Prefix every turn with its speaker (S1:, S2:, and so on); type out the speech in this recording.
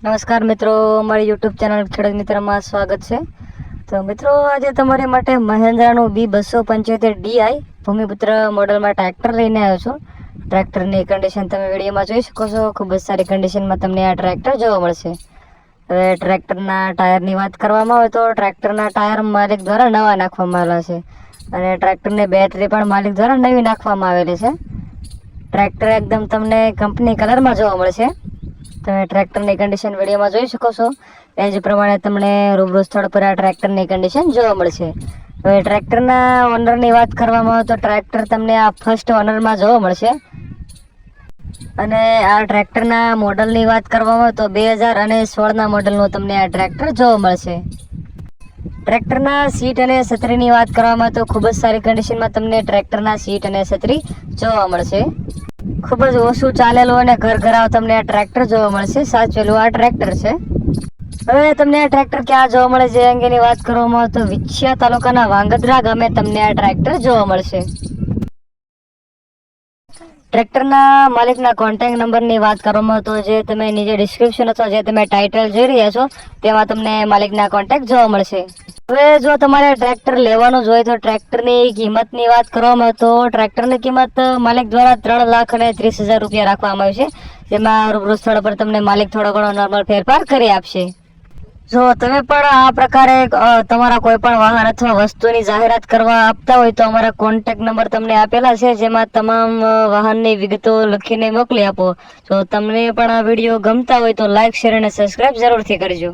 S1: નમસ્કાર મિત્રો, અમારી યુટ્યુબ ચેનલ ખેડૂત મિત્રમાં સ્વાગત છે. તો મિત્રો, આજે તમારી માટે મહિન્દ્રાનું B275DI ભૂમિપુત્ર મોડલમાં ટ્રેક્ટર લઈને આવ્યો છું. ટ્રેક્ટરની કન્ડિશન તમે વિડીયોમાં જોઈ શકો છો. ખૂબ જ સારી કન્ડિશનમાં તમને આ ટ્રેક્ટર જોવા મળશે. હવે ટ્રેક્ટરના ટાયરની વાત કરવામાં આવે તો ટ્રેક્ટરના ટાયર માલિક દ્વારા નવા નાખવામાં આવેલા છે અને ટ્રેક્ટરની બેટરી પણ માલિક દ્વારા નવી નાખવામાં આવેલી છે. ટ્રેક્ટર એકદમ તમને કંપની કલરમાં જોવા મળશે. તમે ટ્રેક્ટરની કન્ડિશન વિડીયોમાં જોઈ શકો છો. એ જ પ્રમાણે તમને રૂબરૂ સ્થળ પર આ ટ્રેક્ટરની કન્ડિશન જોવા મળશે. હવે ટ્રેક્ટરના ઓનરની વાત કરવામાં આવે તો ટ્રેક્ટર તમને આ ફર્સ્ટ ઓનરમાં જોવા મળશે. અને આ ટ્રેક્ટરના મોડલની વાત કરવામાં આવે તો 2016ના મોડલનું તમને આ ટ્રેક્ટર જોવા મળશે. ટ્રેક્ટરના સીટ અને છત્રીની વાત કરવામાં આવે તો ખૂબ જ સારી કન્ડિશનમાં તમને ટ્રેક્ટરના સીટ અને છત્રી જોવા મળશે. ખૂબ જ ઓછું ચાલેલું અને ઘરઘરાવ તમને આ ટ્રેક્ટર જોવા મળશે. સાચવેલું આ ટ્રેક્ટર છે. હવે તમને આ ટ્રેક્ટર ક્યાં જોવા મળે છે અંગેની વાત કરવામાં આવે તો વિછિયા તાલુકાના વાંગધ્રા ગામે તમને આ ટ્રેક્ટર જોવા મળશે. ટ્રેક્ટરના માલિકના કોન્ટેક્ટ નંબરની વાત કરવામાં આવે તો જે તમે નીચે ડિસ્ક્રિપ્શન અથવા જે તમે ટાઇટલ જોઈ રહ્યા છો તેમાં તમને માલિકના કોન્ટેક્ટ જોવા મળશે. હવે જો તમારે ટ્રેક્ટર લેવાનું જ હોય તો ટ્રેક્ટરની કિંમતની વાત કરવામાં આવે તો ટ્રેક્ટરની કિંમત માલિક દ્વારા 3,30,000 રૂપિયા રાખવામાં આવી છે. જેમાં રૂબરૂ સ્થળ પર તમને માલિક થોડો ઘણો નોર્મલ ફેરફાર કરી આપશે. જો તમે પણ આ પ્રકારે તમારા કોઈ પણ વાહન અથવા વસ્તુની જાહેરાત કરવા આપતા હોય તો અમારા કોન્ટેક્ટ નંબર તમને આપેલા છે, જેમાં તમામ વાહનની વિગતો લખીને મોકલી આપો. જો તમને પણ આ વિડીયો ગમતા હોય તો લાઇક, શેર અને સબસ્ક્રાઇબ જરૂરથી કરજો.